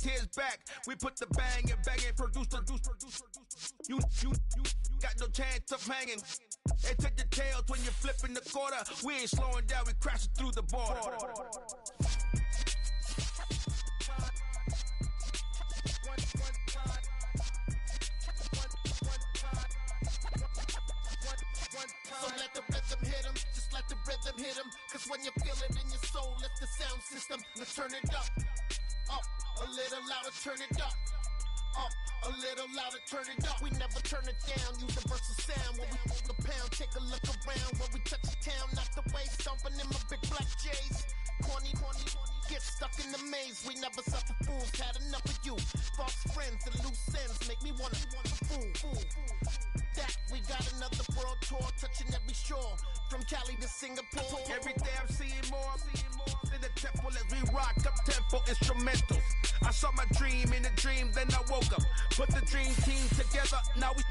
tears back. We put the bang and bang and produce. You got no chance of hanging. They take the tails when you're flipping the quarter. We ain't slowing down, we crashing through the border. So let the rhythm hit him, just let the rhythm hit him. Cause when you feel it in your soul, lift the sound system. Now turn it up, a little louder, turn it up. A little louder, turn it up. We never turn it down, universal sound. When we move the pound, take a look around. When we touch the town, not the way, stomping in my big black J's. Corny, get stuck in the maze. We never suffer fools, had enough of you. False friends and loose ends make me wanna fool. That we got another world tour, touching every shore. From Cali to Singapore. Every day I'm seeing more in the temple as we rock up tempo instrumentals. I saw my dream in a dream, then I woke up. Put the dream team together, now we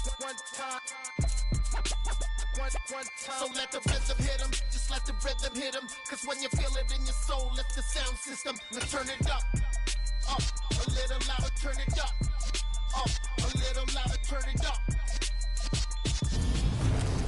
one time. So let the rhythm hit him, just let the rhythm hit him. Cause when you feel it in your soul, lift the sound system. Now turn it up, a little louder, turn it up, a little louder, turn it up.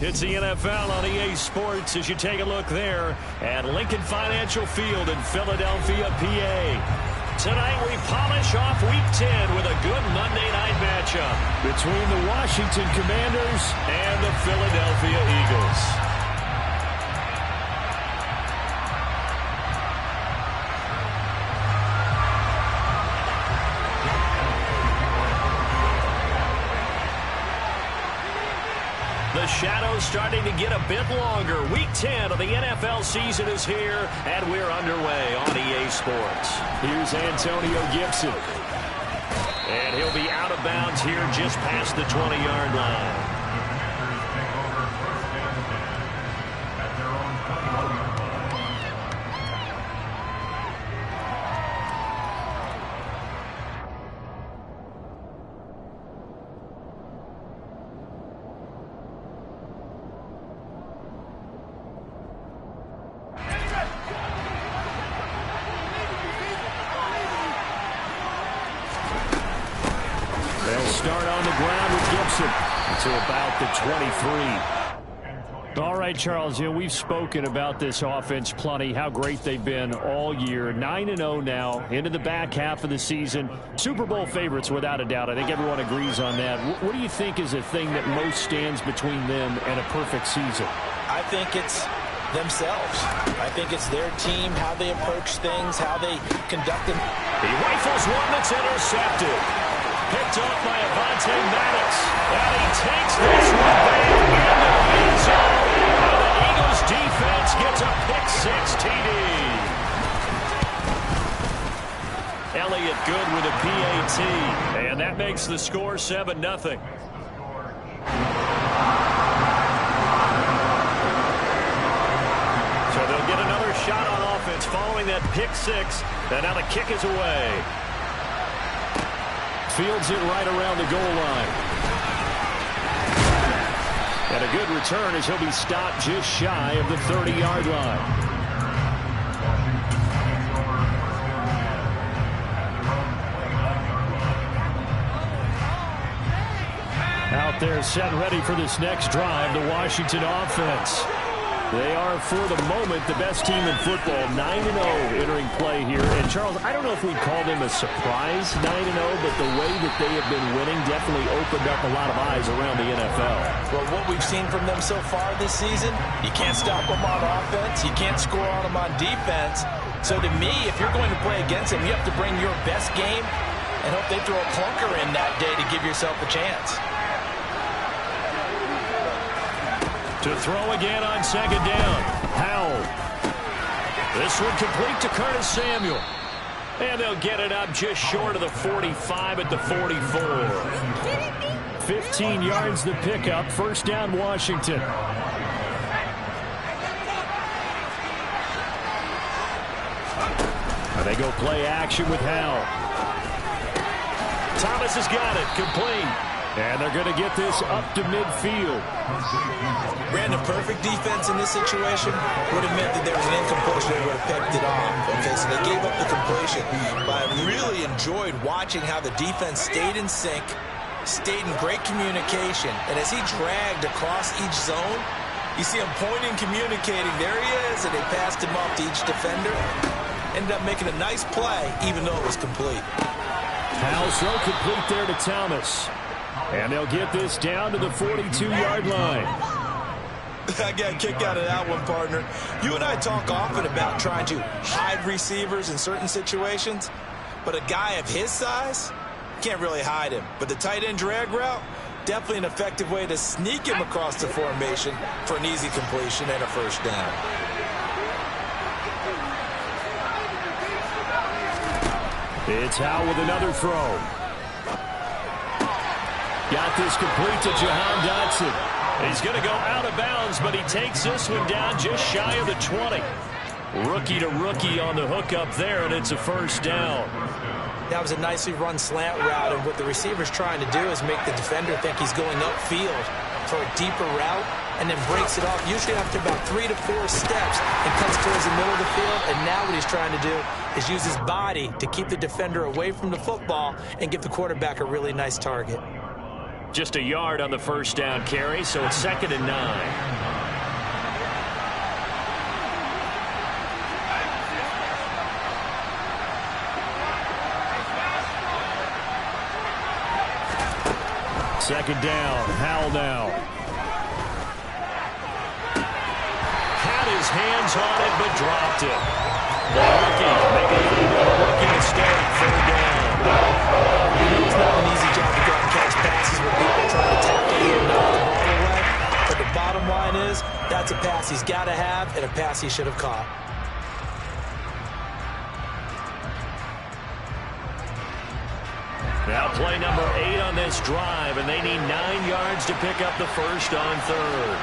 It's the NFL on EA Sports as you take a look there at Lincoln Financial Field in Philadelphia, PA. Tonight we polish off Week 10 with a good Monday night matchup between the Washington Commanders and the Philadelphia Eagles. The shadow's starting to get a bit longer. Week 10 of the NFL season is here, and we're underway on EA Sports. Here's Antonio Gibson. And he'll be out of bounds here just past the 20-yard line. Start on the ground with Gibson until about the 23. All right, Charles, we've spoken about this offense plenty, how great they've been all year. 9-0 now into the back half of the season. Super Bowl favorites without a doubt. I think everyone agrees on that. What do you think is the thing that most stands between them and a perfect season? I think it's themselves. I think it's their team, how they approach things, how they conduct them. He rifles one that's intercepted. Picked off by Avante Maddox. And he takes this one back into the end zone. And the Eagles defense gets a pick-6 TD. Elliott good with a PAT. And that makes the score 7-0. So they'll get another shot on offense following that pick-6. And now the kick is away. Fields it right around the goal line. And a good return as he'll be stopped just shy of the 30-yard line. Out there set ready for this next drive, the Washington offense. They are, for the moment, the best team in football, 9-0 entering play here. And, Charles, I don't know if we'd call them a surprise 9-0, but the way that they have been winning definitely opened up a lot of eyes around the NFL. Well, what we've seen from them so far this season, you can't stop them on offense, you can't score on them on defense. So to me, if you're going to play against them, you have to bring your best game and hope they throw a clunker in that day to give yourself a chance. To throw again on second down. Howell. This one complete to Curtis Samuel. And they'll get it up just short of the 45 at the 44. 15 yards the pickup. First down, Washington. And they go play action with Howell. Thomas has got it. Complete. And they're going to get this up to midfield. Brandon, perfect defense in this situation would have meant that there was an incompletion. They would have picked it off. Okay, so they gave up the completion. But I really enjoyed watching how the defense stayed in sync, stayed in great communication. And as he dragged across each zone, you see him pointing, communicating. There he is, and they passed him off to each defender. Ended up making a nice play, even though it was complete. Powell's throw complete there to Thomas. And they'll get this down to the 42-yard line. I got a kick out of that one, partner. You and I talk often about trying to hide receivers in certain situations, but a guy of his size can't really hide him. But the tight end drag route, definitely an effective way to sneak him across the formation for an easy completion and a first down. It's Howe with another throw. Got this complete to Jahan Dotson. He's going to go out of bounds, but he takes this one down just shy of the 20. Rookie to rookie on the hook up there, and it's a first down. That was a nicely run slant route, and what the receiver's trying to do is make the defender think he's going upfield for a deeper route, and then breaks it off, usually after about 3 to 4 steps, and cuts towards the middle of the field. And now what he's trying to do is use his body to keep the defender away from the football and give the quarterback a really nice target. Just a yard on the first down carry, so it's 2nd and 9. Second down, Howell now. Had his hands on it, but dropped it. The rookie making a rookie mistake, 3rd down. It's not an easy job to go and catch passes with people trying to tackle you and knock the ball away. But the bottom line is, that's a pass he's got to have and a pass he should have caught. Now play number 8 on this drive, and they need 9 yards to pick up the first on 3rd.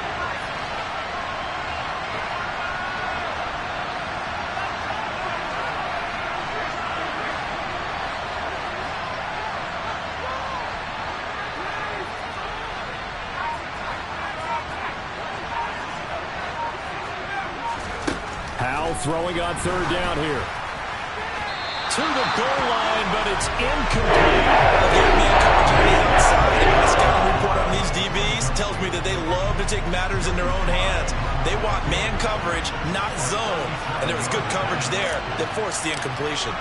Howell throwing on 3rd down here. To the goal line, but it's incomplete. Again, man coverage on the outside. And my scouting report on these DBs tells me that they love to take matters in their own hands. They want man coverage, not zone. And there was good coverage there that forced the incompletion.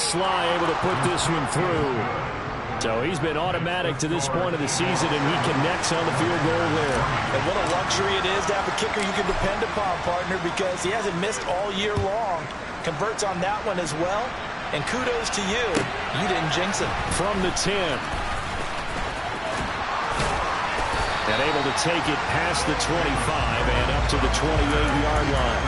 Sly able to put this one through. So he's been automatic to this point of the season, and he connects on the field goal there. And what a luxury it is to have a kicker you can depend upon, partner, because he hasn't missed all year long. Converts on that one as well. And kudos to you. You didn't jinx him. From the 10. And able to take it past the 25 and up to the 28-yard line.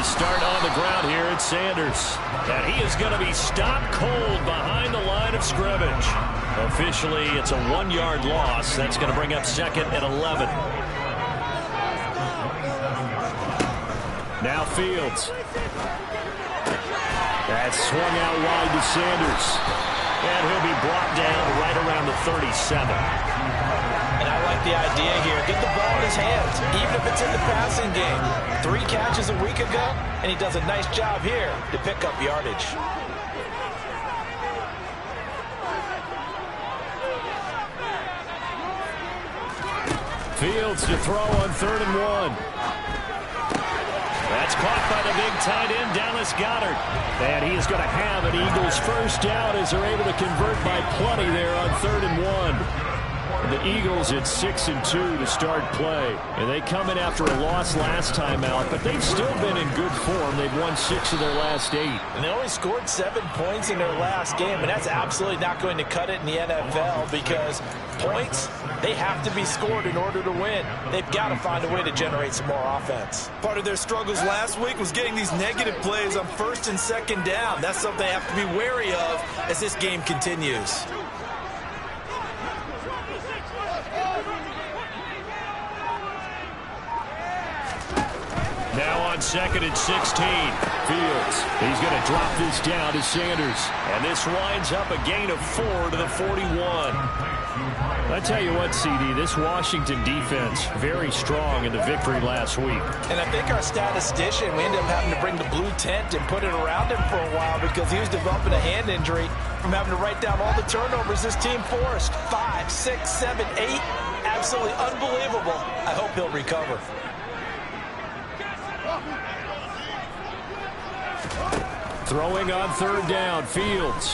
Start on the ground here at Sanders. And he is going to be stopped cold behind the line of scrimmage. Officially, it's a 1-yard loss. That's going to bring up 2nd and 11. Now Fields. That's swung out wide to Sanders. And he'll be brought down right around the 37. And I like the idea here. Get the ball in his hands, even if it's in the passing game. 3 catches a week ago, and he does a nice job here to pick up yardage. Fields to throw on 3rd and 1. That's caught by the big tight end, Dallas Goedert. And he is going to have an Eagles first down as they're able to convert by plenty there on 3rd and 1. The Eagles at 6-2 to start play. And they come in after a loss last time out, but they've still been in good form. They've won 6 of their last 8. And they only scored 7 points in their last game, and that's absolutely not going to cut it in the NFL because points, they have to be scored in order to win. They've got to find a way to generate some more offense. Part of their struggles last week was getting these negative plays on 1st and 2nd down. That's something they have to be wary of as this game continues. Now on 2nd and 16. Fields. He's going to drop this down to Sanders. And this winds up a gain of 4 to the 41. I tell you what, CD, this Washington defense, very strong in the victory last week. And I think our statistician, we ended up having to bring the blue tent and put it around him for a while because he was developing a hand injury from having to write down all the turnovers this team forced. 5, 6, 7, 8. Absolutely unbelievable. I hope he'll recover. Throwing on 3rd down, Fields.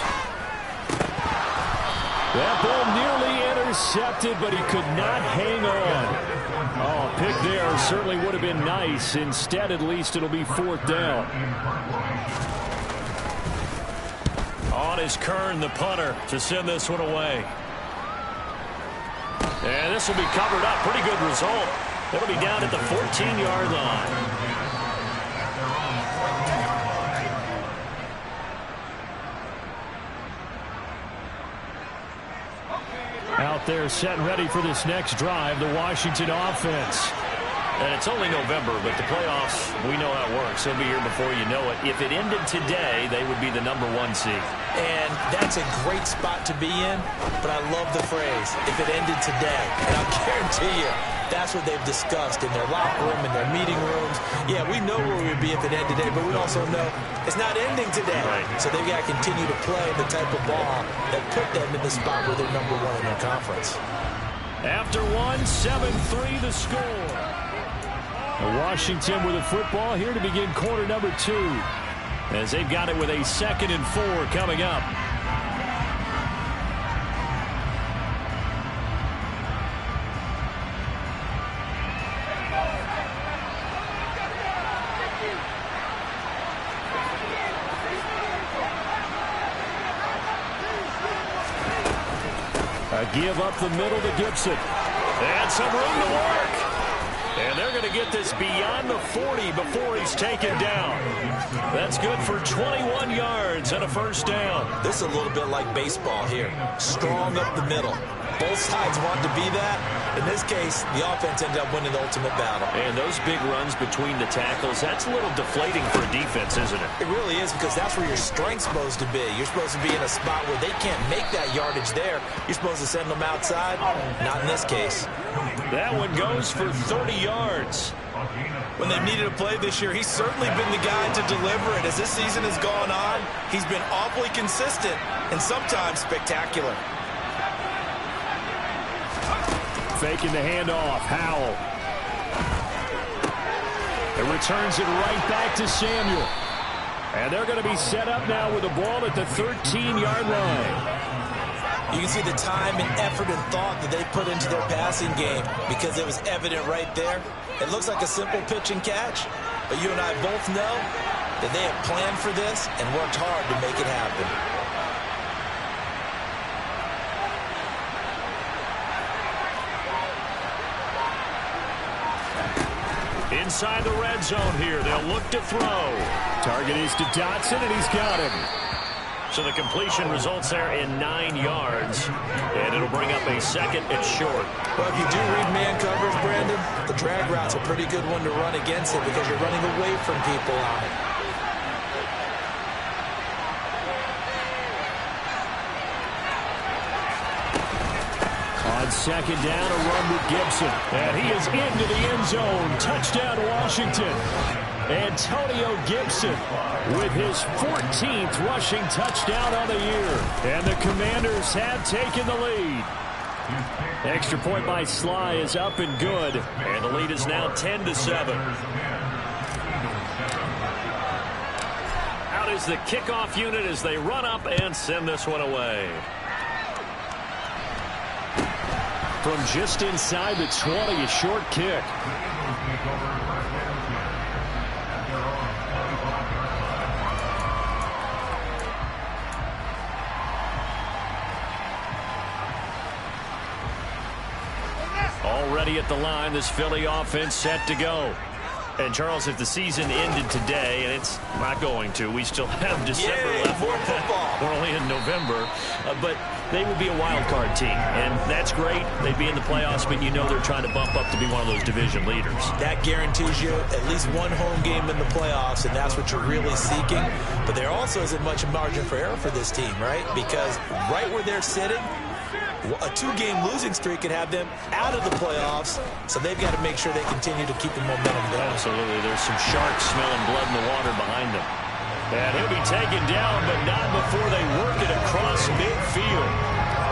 That ball nearly intercepted, but he could not hang on. Oh, pick there certainly would have been nice. Instead, at least, it'll be 4th down. On is Kern, the punter, to send this one away. And this will be covered up. Pretty good result. It'll be down at the 14-yard line. Out there set and ready for this next drive, the Washington offense. And it's only November, but the playoffs, we know how it works. They'll be here before you know it. If it ended today, they would be the #1 seed. And that's a great spot to be in, but I love the phrase, if it ended today. And I'll guarantee you, that's what they've discussed in their locker room, in their meeting rooms. Yeah, we know where we would be if it ended today, but we also know it's not ending today. Right. So they've got to continue to play the type of ball that put them in the spot where they're #1 in their conference. After 1, 7-3 the score. Washington with the football here to begin quarter number 2. As they've got it with a 2nd and 4 coming up. A give up the middle to Gibson. And some room to work. And they're going to get this beyond the 40 before he's taken down. That's good for 21 yards and a 1st down. This is a little bit like baseball here. Strong up the middle. Both sides want to be that. In this case, the offense ended up winning the ultimate battle. And those big runs between the tackles, that's a little deflating for a defense, isn't it? It really is, because that's where your strength's supposed to be. You're supposed to be in a spot where they can't make that yardage there. You're supposed to send them outside. Not in this case. That one goes for 30 yards. When they've needed a play this year, he's certainly been the guy to deliver it. As this season has gone on, he's been awfully consistent and sometimes spectacular. Faking the handoff. Howell. It returns it right back to Samuel. And they're going to be set up now with the ball at the 13-yard line. You can see the time and effort and thought that they put into their passing game because it was evident right there. It looks like a simple pitch and catch, but you and I both know that they have planned for this and worked hard to make it happen. Inside the red zone here, they'll look to throw. Target is to Dotson, and he's got him. So the completion results there in 9 yards, and it'll bring up a 2nd and short. Well, if you do read man coverage, Brandon, the drag route's a pretty good one to run against it because you're running away from people on it. On 2nd down, a run with Gibson. And he is into the end zone. Touchdown, Washington. Antonio Gibson with his 14th rushing touchdown on the year. And the Commanders have taken the lead. Extra point by Sly is up and good. And the lead is now 10-7. Out is the kickoff unit as they run up and send this one away. From just inside the 20, a short kick. Already at the line, this Philly offense set to go. And, Charles, if the season ended today, and it's not going to, we still have December left. More football. We're only in November. But they would be a wild card team, and that's great. They'd be in the playoffs, but you know they're trying to bump up to be one of those division leaders. That guarantees you at least one home game in the playoffs, and that's what you're really seeking. But there also isn't much margin for error for this team, right? Because right where they're sitting, a 2-game losing streak could have them out of the playoffs, so they've got to make sure they continue to keep the momentum going. Absolutely. There's some sharks smelling blood in the water behind them. And he'll be taken down, but not before they work it across midfield.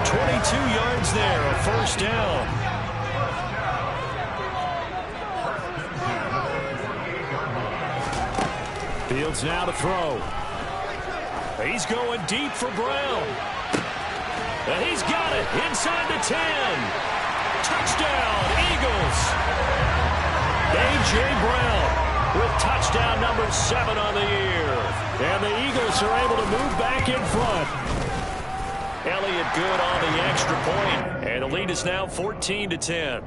22 yards there, a first down. Fields now to throw. He's going deep for Brown. And he's got it inside the 10. Touchdown, Eagles. A.J. Brown with touchdown number 7 on the year. And the Eagles are able to move back in front. Elliott good on the extra point. And the lead is now 14-10.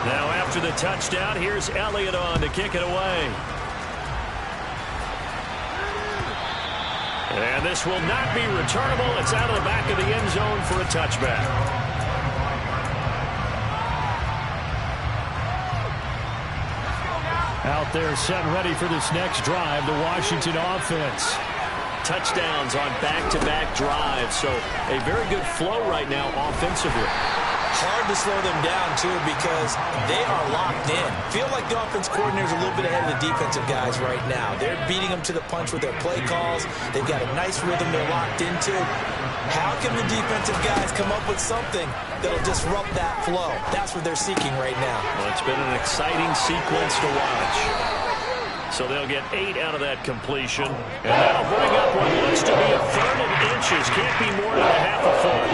Now after the touchdown, here's Elliott on to kick it away. And this will not be returnable. It's out of the back of the end zone for a touchback. Out there set and ready for this next drive, the Washington offense. Touchdowns on back-to-back drives, so a very good flow right now offensively. Hard to slow them down, too, because they are locked in. Feel like the offense coordinator's a little bit ahead of the defensive guys right now. They're beating them to the punch with their play calls. They've got a nice rhythm they're locked into. How can the defensive guys come up with something that'll disrupt that flow? That's what they're seeking right now. Well, it's been an exciting sequence to watch. So they'll get 8 out of that completion. And that'll bring up what looks to be a 3rd and inches. Can't be more than a half a foot.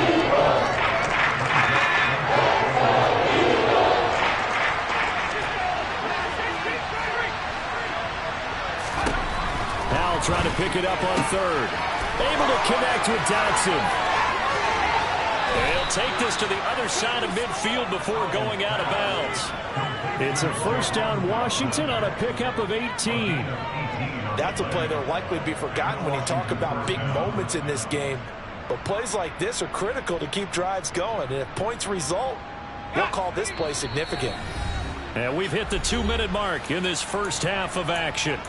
Trying to pick it up on 3rd. Able to connect with Dotson. They'll take this to the other side of midfield before going out of bounds. It's a first down Washington on a pickup of 18. That's a play that will likely be forgotten when you talk about big moments in this game. But plays like this are critical to keep drives going. And if points result, we'll call this play significant. And we've hit the 2-minute mark in this first half of action.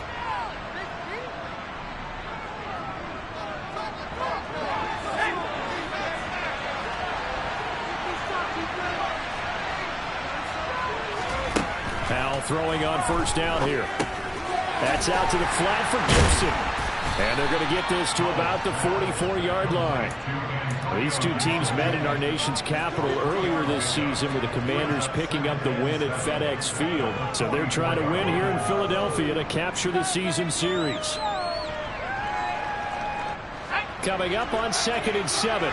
Throwing on first down here. That's out to the flat for Gibson. And they're going to get this to about the 44-yard line. These two teams met in our nation's capital earlier this season with the Commanders picking up the win at FedEx Field. So they're trying to win here in Philadelphia to capture the season series. Coming up on 2nd and 7.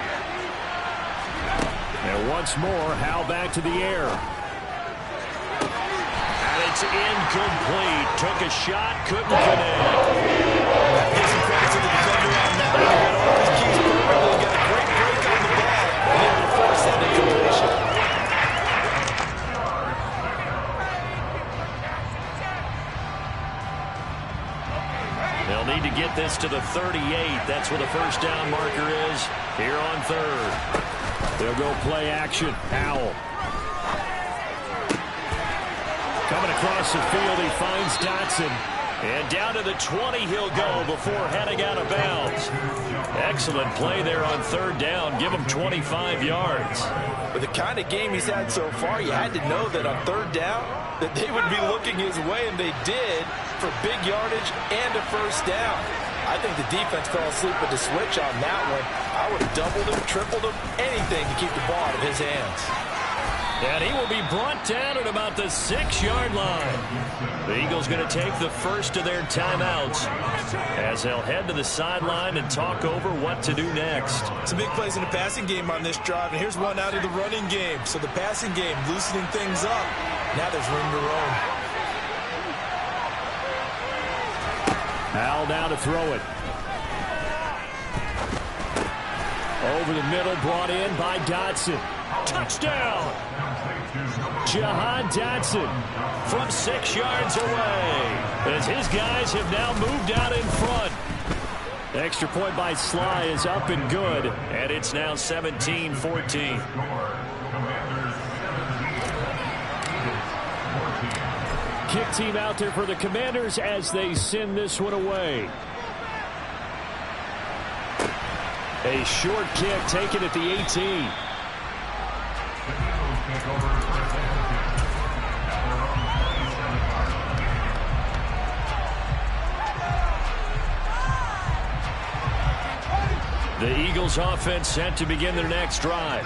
And once more, Howell back to the air. It's incomplete. Took a shot, couldn't connect. Give some credit to the defender on that one. He got all his keys perfectly. Got a great break on the ball. And able to force that incompletion. They'll need to get this to the 38. That's where the first down marker is here on 3rd. They'll go play action. Howell. Coming across the field, he finds Dotson. And down to the 20 he'll go before heading out of bounds. Excellent play there on 3rd down. Give him 25 yards. With the kind of game he's had so far, you had to know that on 3rd down, that they would be looking his way, and they did, for big yardage and a first down. I think the defense fell asleep with the switch on that one. I would have doubled him, tripled him, anything to keep the ball out of his hands. And he will be brought down at about the 6-yard line. The Eagles going to take the first of their timeouts as they'll head to the sideline and talk over what to do next. Some big plays in the passing game on this drive, and here's one out of the running game. So the passing game loosening things up. Now there's room to roam. Al now to throw it. Over the middle, brought in by Dotson. Touchdown! Jahan Dotson from 6 yards away as his guys have now moved out in front. Extra point by Sly is up and good, and it's now 17-14. Kick team out there for the Commanders as they send this one away. A short kick taken at the 18. The Eagles offense set to begin their next drive.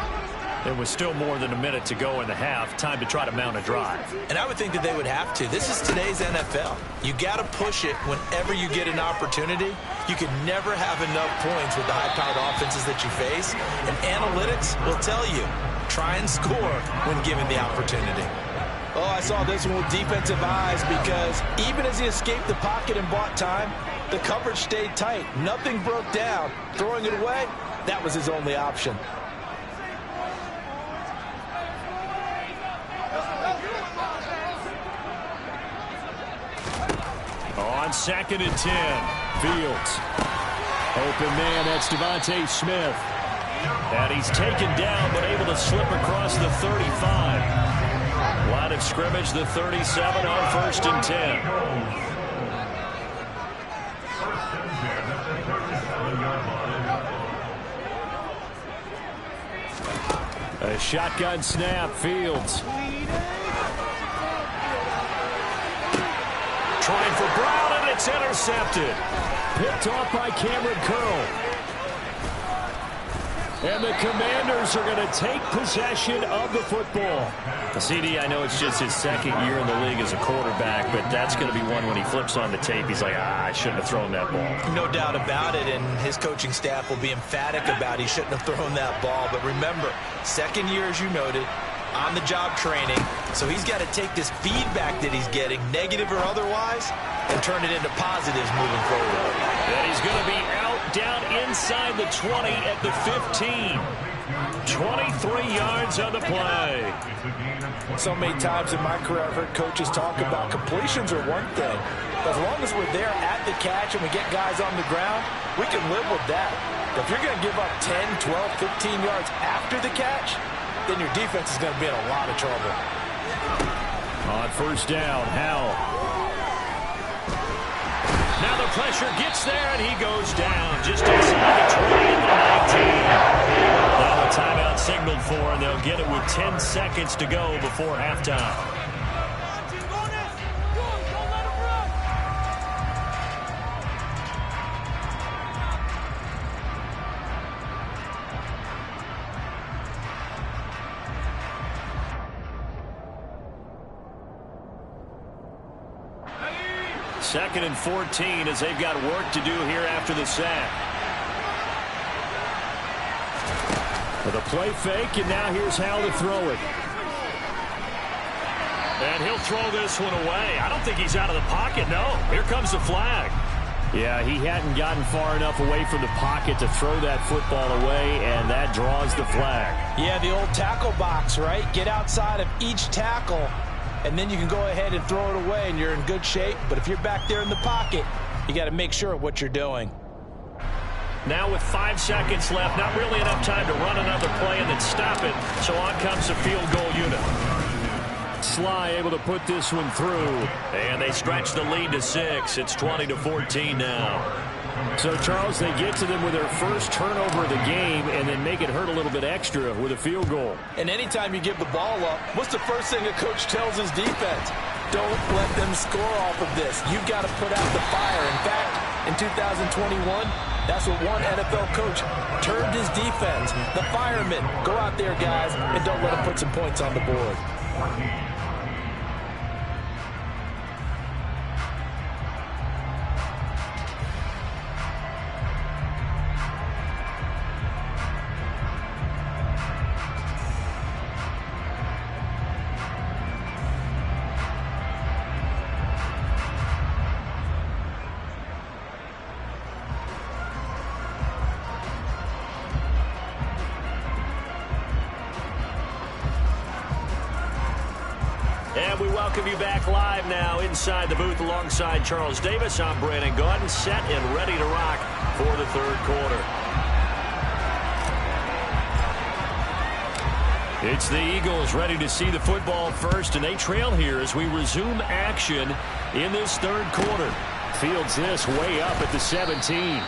There was still more than a minute to go in the half. Time to try to mount a drive. And I would think that they would have to. This is today's NFL. You got to push it whenever you get an opportunity. You can never have enough points with the high-powered offenses that you face. And analytics will tell you, try and score when given the opportunity. Oh, I saw this one with defensive eyes because even as he escaped the pocket and bought time, the coverage stayed tight. Nothing broke down. Throwing it away, that was his only option. On 2nd and 10, Fields. Open man, that's Devontae Smith. And he's taken down, but able to slip across the 35. Line of scrimmage, the 37 on 1st and 10. A shotgun snap, Fields. Trying for Brown, and it's intercepted. Picked off by Cameron Curl. And the Commanders are going to take possession of the football. CD, I know it's just his 2nd year in the league as a quarterback, but that's going to be one when he flips on the tape. He's like, I shouldn't have thrown that ball. No doubt about it, and his coaching staff will be emphatic about he shouldn't have thrown that ball. But remember, 2nd year, as you noted, on-the-job training. So he's got to take this feedback that he's getting, negative or otherwise, and turn it into positives moving forward. And he's going to be out down inside the 20 at the 15. 23 yards on the play. So many times in my career I've heard coaches talk about completions are one thing. But as long as we're there at the catch and we get guys on the ground, we can live with that. But if you're going to give up 10, 12, 15 yards after the catch, then your defense is going to be in a lot of trouble. On 1st down, Howell. Now the pressure gets there, and he goes down just inside the 20 at the 19. Now a timeout signaled for, and they'll get it with 10 seconds to go before halftime. Second and 14 as they've got work to do here after the sack. With a play fake, and now here's how to throw it. And he'll throw this one away. I don't think he's out of the pocket, no. Here comes the flag. Yeah, he hadn't gotten far enough away from the pocket to throw that football away, and that draws the flag. Yeah, the old tackle box, right? Get outside of each tackle, and then you can go ahead and throw it away, and you're in good shape. But if you're back there in the pocket, you got to make sure of what you're doing. Now with 5 seconds left, not really enough time to run another play and then stop it. So on comes the field goal unit. Sly able to put this one through. And they stretch the lead to 6. It's 20-14 now. So, Charles, they get to them with their first turnover of the game and then make it hurt a little bit extra with a field goal. And anytime you give the ball up, what's the first thing a coach tells his defense? Don't let them score off of this. You've got to put out the fire. In fact, in 2021, That's what one NFL coach termed his defense. The firemen. Go out there, guys, and don't let them put some points on the board. And we welcome you back live now inside the booth alongside Charles Davis. I'm Brandon Gaudin, set and ready to rock for the third quarter. It's the Eagles ready to see the football first, and they trail here as we resume action in this third quarter. Fields this way up at the 17.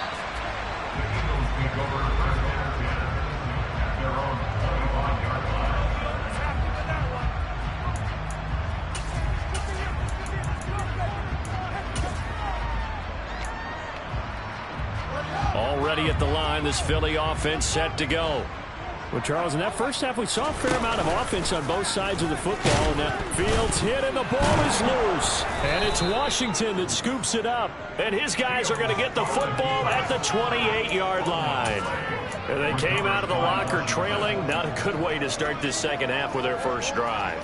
Already at the line, this Philly offense set to go. Well, Charles, in that first half, we saw a fair amount of offense on both sides of the football. And that Fields hit, and the ball is loose. And it's Washington that scoops it up. And his guys are going to get the football at the 28-yard line. And they came out of the locker trailing. Not a good way to start this second half with their first drive.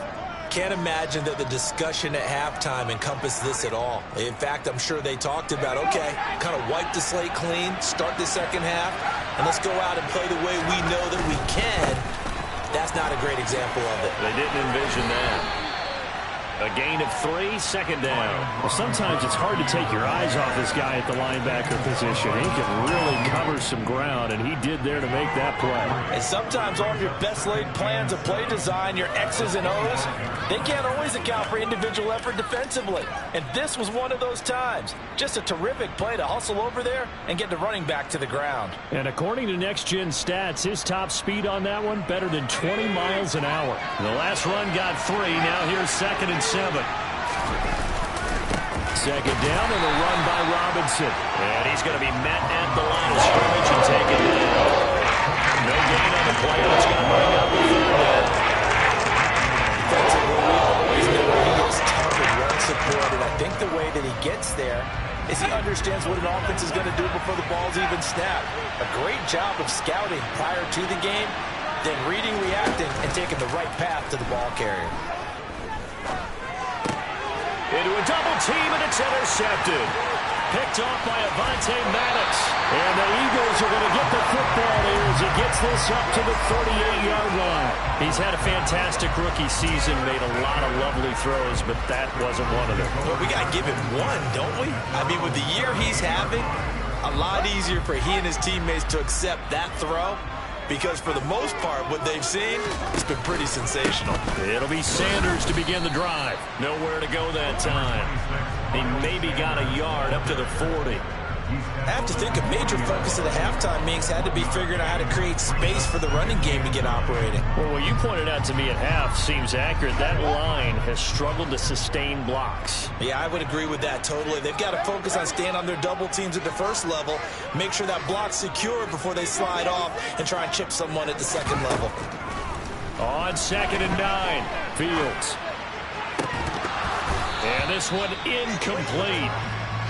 Can't imagine that the discussion at halftime encompassed this at all. In fact, I'm sure they talked about, okay, kind of wipe the slate clean, start the second half, and let's go out and play the way we know that we can. That's not a great example of it. They didn't envision that. A gain of 3, second down. Well, sometimes it's hard to take your eyes off this guy at the linebacker position. He can really cover some ground, and he did there to make that play. And sometimes all of your best laid plans of play design, your X's and O's, they can't always account for individual effort defensively. And this was one of those times. Just a terrific play to hustle over there and get the running back to the ground. And according to Next Gen Stats, his top speed on that one, better than 20 miles an hour. The last run got 3. Now here's 2nd and 7. Second down and a run by Robinson. And he's going to be met at the line of scrimmage and taken down. No gain on the play. It's going to bring up the 3rd down. Defensively, we always know he gets tough and run support, and I think the way that he gets there is he understands what an offense is going to do before the ball's even snapped. A great job of scouting prior to the game, then reading, reacting, and taking the right path to the ball carrier. Into a double team, and it's intercepted. Picked off by Avonte Maddox. And the Eagles are going to get the football there as he gets this up to the 38-yard line. He's had a fantastic rookie season, made a lot of lovely throws, but that wasn't one of them. Well, we got to give him one, don't we? I mean, with the year he's having, a lot easier for he and his teammates to accept that throw. Because for the most part, what they've seen has been pretty sensational. It'll be Sanders to begin the drive. Nowhere to go that time. He maybe got a yard up to the 40. I have to think a major focus of the halftime meetings had to be figuring out how to create space for the running game to get operating. Well, what you pointed out to me at half seems accurate. That line has struggled to sustain blocks. Yeah, I would agree with that totally. They've got to focus on staying on their double teams at the first level, make sure that block's secure before they slide off and try and chip someone at the second level. On 2nd and 9, Fields. And this one incomplete.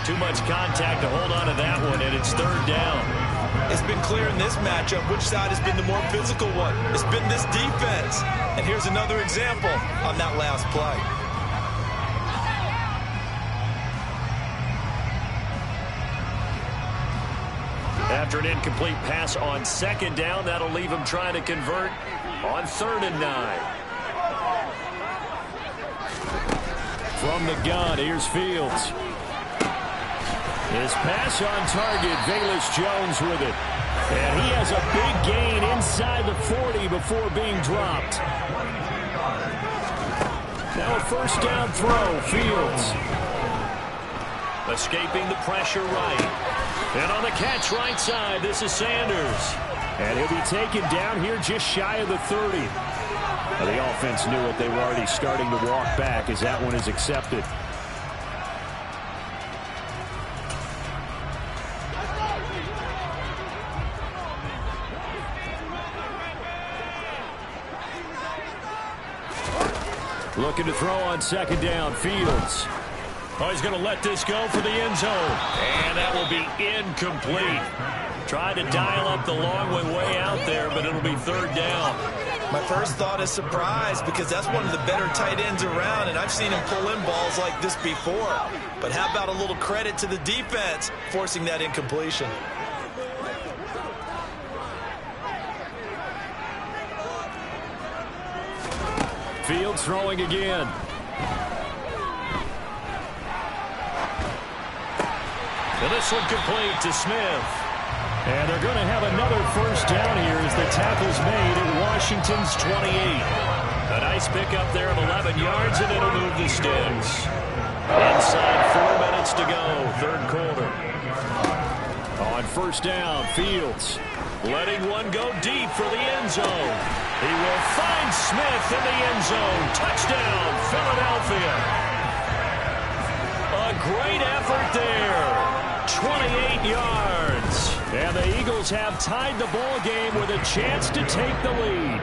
Too much contact to hold on to that one, and it's 3rd down. It's been clear in this matchup which side has been the more physical one. It's been this defense. And here's another example on that last play. After an incomplete pass on 2nd down, that'll leave him trying to convert on 3rd and 9. From the gun, here's Fields. His pass on target, Velus Jones with it. And he has a big gain inside the 40 before being dropped. Now a 1st down throw, Fields. Escaping the pressure right. And on the catch right side, this is Sanders. And he'll be taken down here just shy of the 30. Well, the offense knew it. They were already starting to walk back as that one is accepted. Looking to throw on second down. Fields. Oh, he's going to let this go for the end zone. And that will be incomplete. Tried to dial up the long way out there, but it'll be third down. My first thought is surprise, because that's one of the better tight ends around, and I've seen him pull in balls like this before. But how about a little credit to the defense forcing that incompletion? Fields throwing again. And this one complete to Smith. And they're going to have another first down here as the tackle's made at Washington's 28. A nice pickup there of 11 yards, and it'll move the Sticks. Inside 4 minutes to go, third quarter. On first down, Fields letting one go deep for the end zone. He will find Smith in the end zone. Touchdown, Philadelphia. A great effort there. 28 yards. And the Eagles have tied the ball game with a chance to take the lead.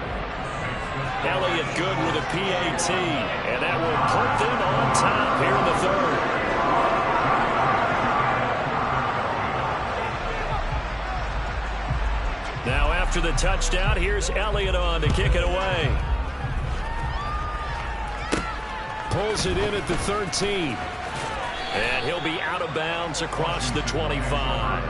Elliott good with a PAT. And that will put them on top here in the third. Now after the touchdown, here's Elliott on to kick it away. Pulls it in at the 13. And he'll be out of bounds across the 25.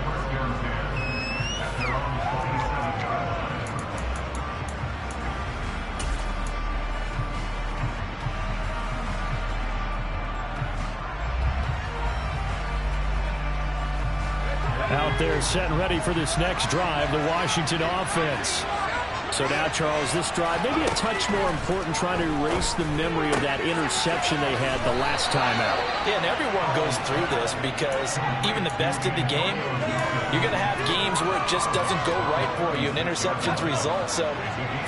Out there set and ready for this next drive, the Washington offense. So now, Charles, this drive maybe a touch more important, trying to erase the memory of that interception they had the last time out. Yeah, and everyone goes through this because even the best in the game, you're going to have games where it just doesn't go right for you, and interceptions result. So,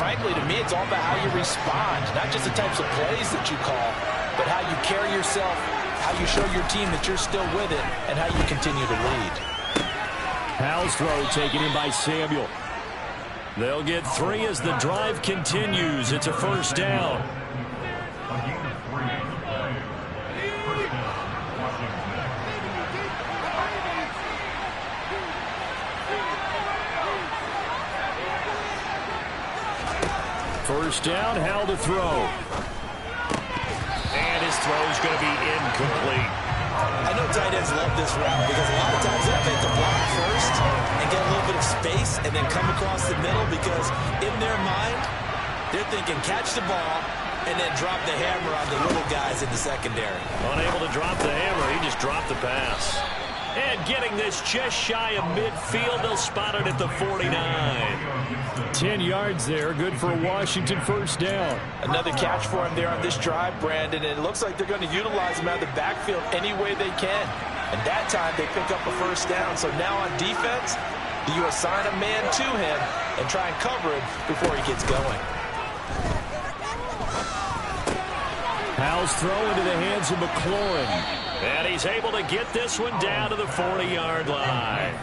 frankly, to me, it's all about how you respond, not just the types of plays that you call, but how you carry yourself, how you show your team that you're still with it, and how you continue to lead. Howell's throw taken in by Samuel. They'll get 3 as the drive continues. It's a first down. First down, Howell to throw. And his throw is going to be incomplete. I know tight ends love this route because a lot of times they'll take the block first and get a little bit of space and then come across the middle, because in their mind, they're thinking catch the ball and then drop the hammer on the little guys in the secondary. Unable to drop the hammer, he just dropped the pass. And getting this just shy of midfield, they'll spot it at the 49. 10 yards there, good for a Washington first down. Another catch for him there on this drive, Brandon, and it looks like they're going to utilize him out of the backfield any way they can. And that time they pick up a first down. So now on defense, do you assign a man to him and try and cover him before he gets going? Howell's throw into the hands of McLaurin. And he's able to get this one down to the 40-yard line.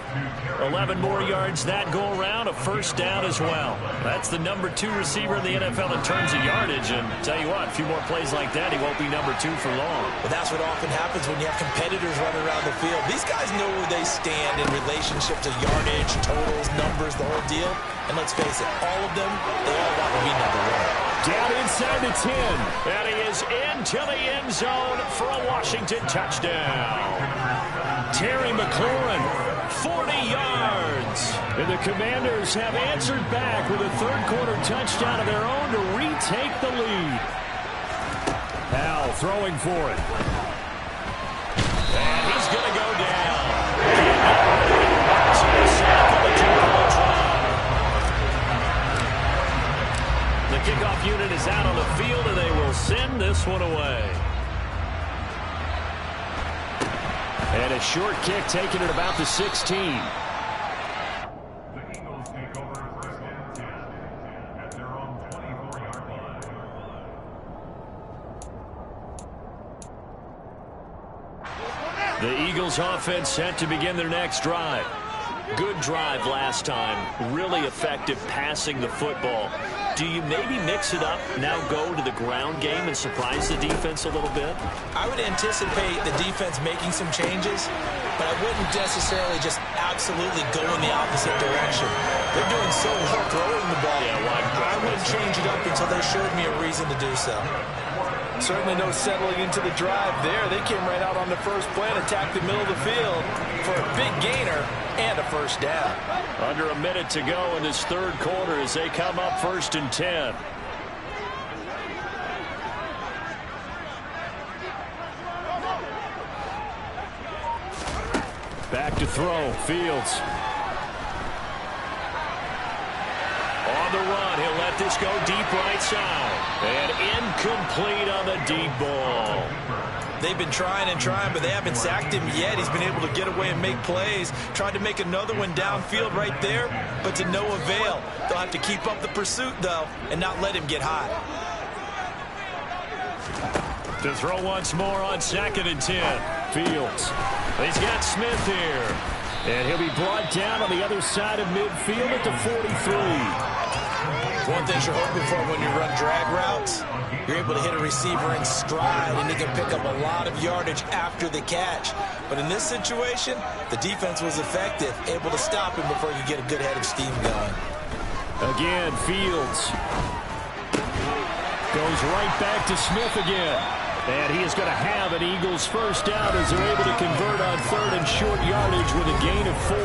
11 more yards that go around, a first down as well. That's the number 2 receiver in the NFL in terms of yardage. And tell you what, a few more plays like that, he won't be number 2 for long. But that's what often happens when you have competitors running around the field. These guys know where they stand in relationship to yardage, totals, numbers, the whole deal. And let's face it, all of them, they all want to be number 1. Down inside the 10. And he is into the end zone for a Washington touchdown. Terry McLaurin, 40 yards. And the Commanders have answered back with a third-quarter touchdown of their own to retake the lead. Howell throwing for it. And he's going to go down. The kickoff unit is out on the field, and they will send this one away. And a short kick taken at about the 16. The Eagles take over first and 10 at their own 24-yard line. The Eagles offense set to begin their next drive. Good drive last time. Really effective passing the football. Do you maybe mix it up, now go to the ground game and surprise the defense a little bit? I would anticipate the defense making some changes, but I wouldn't necessarily just absolutely go in the opposite direction. They're doing so well throwing the ball. I wouldn't change it up until they showed me a reason to do so. Certainly no settling into the drive there. They came right out on the first play and attacked the middle of the field for a big gainer and a first down. Under a minute to go in this third quarter as they come up 1st and 10. Back to throw. Fields. On the run, he'll let this go deep right side. And incomplete on the deep ball. They've been trying and trying, but they haven't sacked him yet. He's been able to get away and make plays. Tried to make another one downfield right there, but to no avail. They'll have to keep up the pursuit, though, and not let him get hot. To throw once more on 2nd and 10. Fields. He's got Smith here. And he'll be brought down on the other side of midfield at the 43. One thing you're hoping for when you run drag routes, you're able to hit a receiver in stride, and he can pick up a lot of yardage after the catch. But in this situation, the defense was effective, able to stop him before he could get a good head of steam going. Again, Fields goes right back to Smith again. And he is going to have an Eagles first down as they're able to convert on 3rd and short yardage with a gain of 4.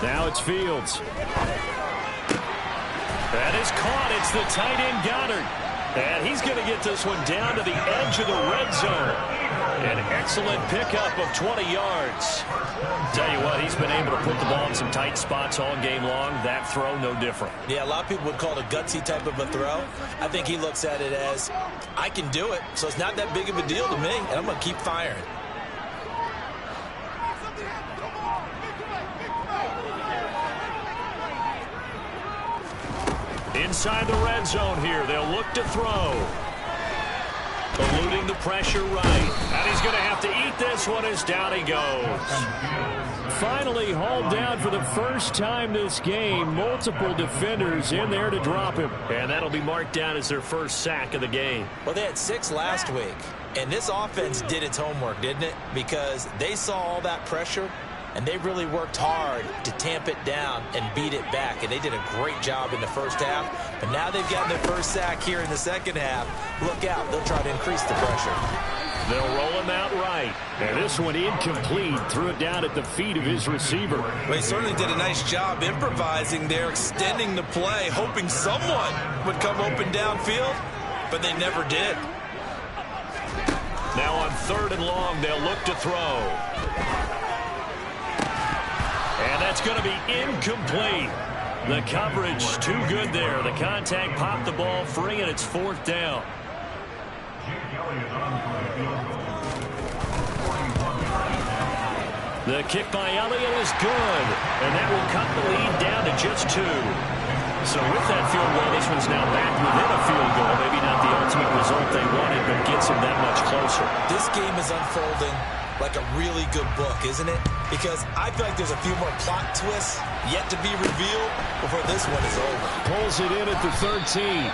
Now it's Fields. That is caught. It's the tight end Goddard. And he's going to get this one down to the edge of the red zone. An excellent pickup of 20 yards. Tell you what, he's been able to put the ball in some tight spots all game long. That throw, no different. Yeah, a lot of people would call it a gutsy type of a throw. I think he looks at it as, I can do it, so it's not that big of a deal to me, and I'm going to keep firing. Inside the red zone here, they'll look to throw. Eluding the pressure right. And he's going to have to eat this one as down he goes. Finally hauled down for the first time this game. Multiple defenders in there to drop him. And that'll be marked down as their first sack of the game. Well, they had 6 last week. And this offense did its homework, didn't it? Because they saw all that pressure, and they really worked hard to tamp it down and beat it back. And they did a great job in the first half. But now they've gotten their first sack here in the second half. Look out. They'll try to increase the pressure. They'll roll him out right. And this one incomplete. Threw it down at the feet of his receiver. Well, he certainly did a nice job improvising there, extending the play, hoping someone would come open downfield. But they never did. Now on 3rd and long, they'll look to throw. And that's going to be incomplete. The coverage too good there. The contact popped the ball free, and it's 4th down. The kick by Elliott is good, and that will cut the lead down to just 2. So with that field goal, this one's now back within a field goal. Maybe not the ultimate result they wanted, but gets them that much closer. This game is unfolding like a really good book, isn't it? Because I feel like there's a few more plot twists yet to be revealed before this one is over. Pulls it in at the 13.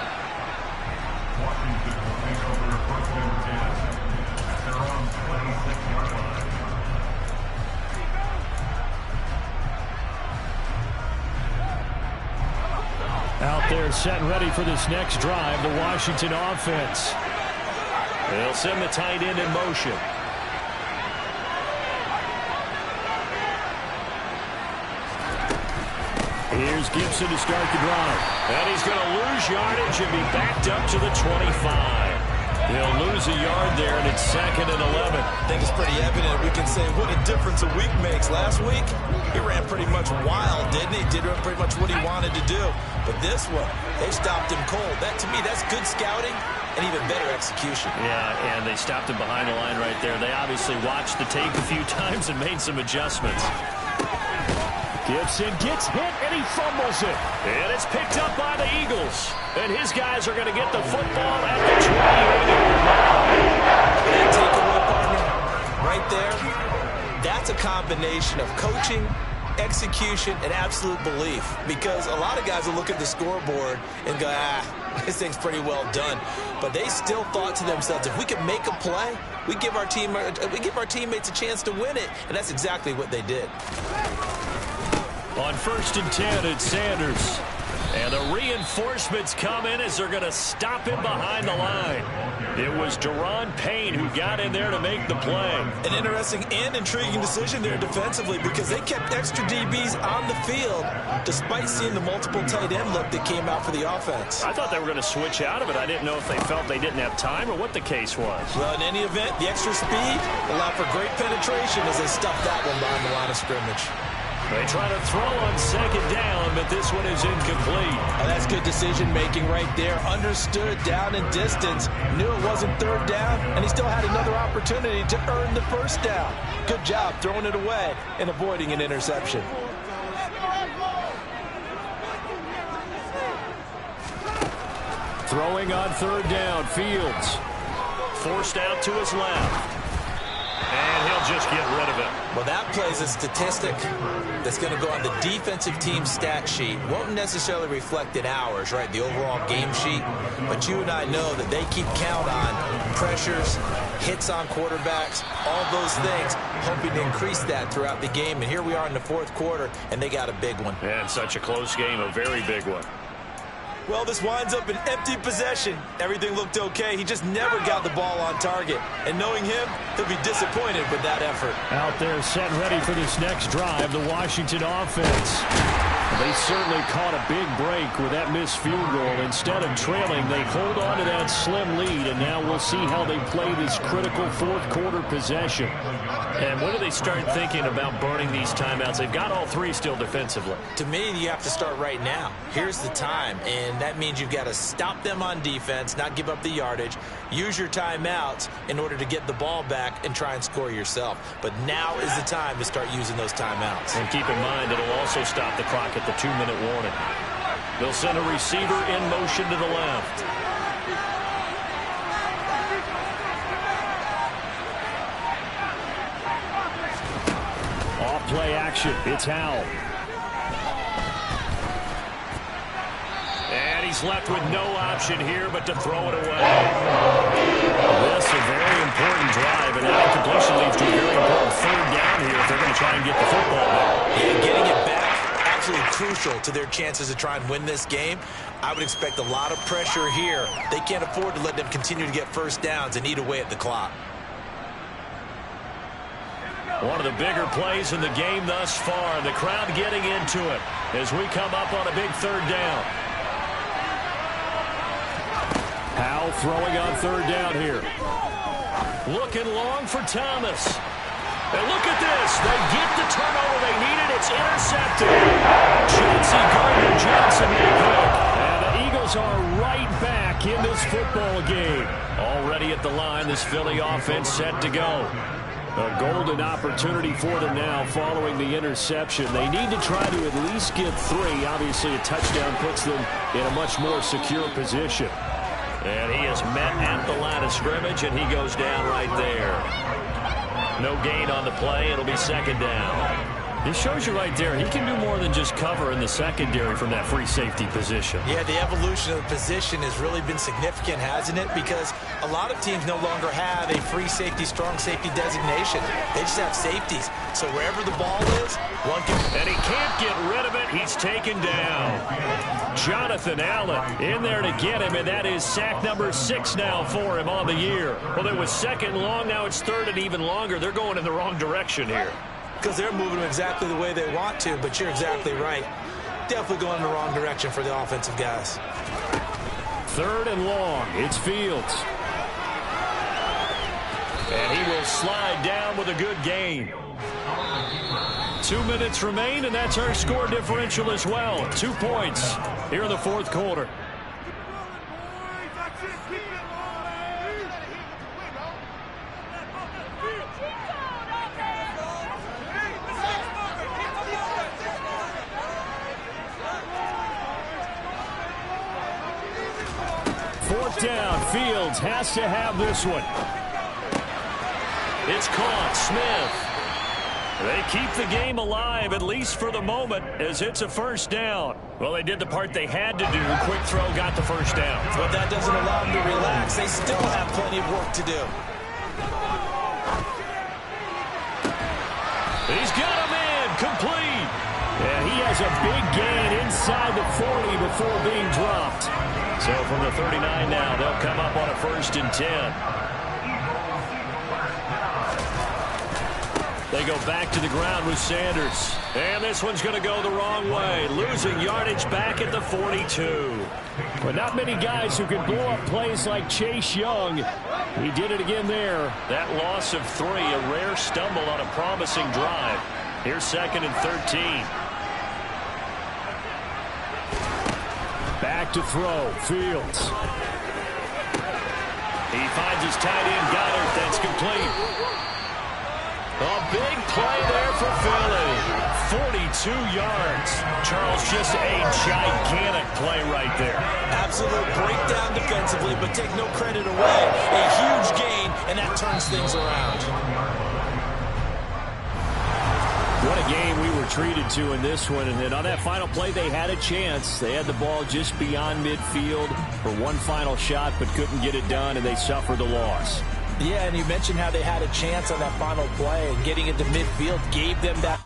Out there set and ready for this next drive, the Washington offense. They'll send the tight end in motion. Here's Gibson to start the drive. And he's going to lose yardage and be backed up to the 25. He'll lose a yard there, and it's 2nd and 11. I think it's pretty evident. We can say what a difference a week makes. Last week, he ran pretty much wild, didn't he? Did pretty much what he wanted to do. But this one, they stopped him cold. That, to me, that's good scouting and even better execution. Yeah, and they stopped him behind the line right there. They obviously watched the tape a few times and made some adjustments. Gibson gets hit, and he fumbles it. And it's picked up by the Eagles. And his guys are going to get the football at the 28-yard line. That takeaway, partner, right there, that's a combination of coaching, execution, and absolute belief. Because a lot of guys will look at the scoreboard and go, this thing's pretty well done. But they still thought to themselves, if we can make a play, we give our teammates a chance to win it. And that's exactly what they did. On 1st and 10, it's Sanders. And the reinforcements come in as they're going to stop him behind the line. It was Daron Payne who got in there to make the play. An interesting and intriguing decision there defensively because they kept extra DBs on the field despite seeing the multiple tight end look that came out for the offense. I thought they were going to switch out of it. I didn't know if they felt they didn't have time or what the case was. Well, in any event, the extra speed allowed for great penetration as they stuffed that one behind the line of scrimmage. They try to throw on 2nd down, but this one is incomplete. Oh, that's good decision-making right there. Understood down and distance. Knew it wasn't 3rd down, and he still had another opportunity to earn the 1st down. Good job throwing it away and avoiding an interception. Throwing on 3rd down, Fields. Forced out to his left. And he'll just get rid of it. Well, that plays a statistic that's going to go on the defensive team stat sheet. Won't necessarily reflect in ours, right, the overall game sheet. But you and I know that they keep count on pressures, hits on quarterbacks, all those things, hoping to increase that throughout the game. And here we are in the 4th quarter, and they got a big one. And such a close game, a very big one. Well, this winds up an empty possession. Everything looked okay. He just never got the ball on target. And knowing him, he'll be disappointed with that effort. Out there set ready for this next drive, the Washington offense. They certainly caught a big break with that missed field goal. Instead of trailing, they hold on to that slim lead, and now we'll see how they play this critical 4th quarter possession. And when do they start thinking about burning these timeouts? They've got all 3 still defensively. To me, you have to start right now. Here's the time, and that means you've got to stop them on defense, not give up the yardage, use your timeouts in order to get the ball back and try and score yourself. But now is the time to start using those timeouts. And keep in mind, it'll also stop the clock at the 2-minute warning. They'll send a receiver in motion to the left. Off play action. It's Howell. And he's left with no option here but to throw it away. This is a very important drive, and that completion leads to a very important 3rd down here if they're going to try and get the football back. Yeah, getting it back, absolutely crucial to their chances to try and win this game. I would expect a lot of pressure here. They can't afford to let them continue to get 1st downs and eat away at the clock. One of the bigger plays in the game thus far. The crowd getting into it as we come up on a big 3rd down. Howell throwing on 3rd down here. Looking long for Thomas. And look at this. They get the turnover they needed. It's intercepted. Chauncey Gardner-Johnson made good. And the Eagles are right back in this football game. Already at the line, this Philly offense set to go. A golden opportunity for them now following the interception. They need to try to at least get 3. Obviously, a touchdown puts them in a much more secure position. And he is met at the line of scrimmage, and he goes down right there. No gain on the play. It'll be 2nd down. It shows you right there, he can do more than just cover in the secondary from that free safety position. Yeah, the evolution of the position has really been significant, hasn't it? Because a lot of teams no longer have a free safety, strong safety designation. They just have safeties. So wherever the ball is, one can... And he can't get rid of it. He's taken down. Jonathan Allen in there to get him, and that is sack number 6 now for him on the year. Well, it was 2nd long. Now it's 3rd and even longer. They're going in the wrong direction here. Because they're moving them exactly the way they want to, but you're exactly right. Definitely going in the wrong direction for the offensive guys. 3rd and long. It's Fields. And he will slide down with a good gain. 2 minutes remain, and that's our score differential as well. 2 points here in the 4th quarter. down. Fields has to have this one. It's caught. Smith. They keep the game alive, at least for the moment, as it's a first down. Well, they did the part they had to do. Quick throw got the first down. But that doesn't allow them to relax. They still have plenty of work to do. He's got him in. Complete. Yeah, he has a big gain inside the 40 before being dropped. So from the 39 now, they'll come up on a 1st and 10. They go back to the ground with Sanders. And this one's going to go the wrong way. Losing yardage back at the 42. But not many guys who can blow up plays like Chase Young. He did it again there. That loss of 3, a rare stumble on a promising drive. Here's 2nd and 13. Back to throw. Fields. He finds his tight end, Goddard. That's complete. A big play there for Philly. 42 yards. Charles, just a gigantic play right there. Absolute breakdown defensively, but take no credit away. A huge gain, and that turns things around. What a game we were treated to in this one. And then on that final play, they had a chance. They had the ball just beyond midfield for one final shot, but couldn't get it done, and they suffered the loss. Yeah, and you mentioned how they had a chance on that final play, and getting into midfield gave them that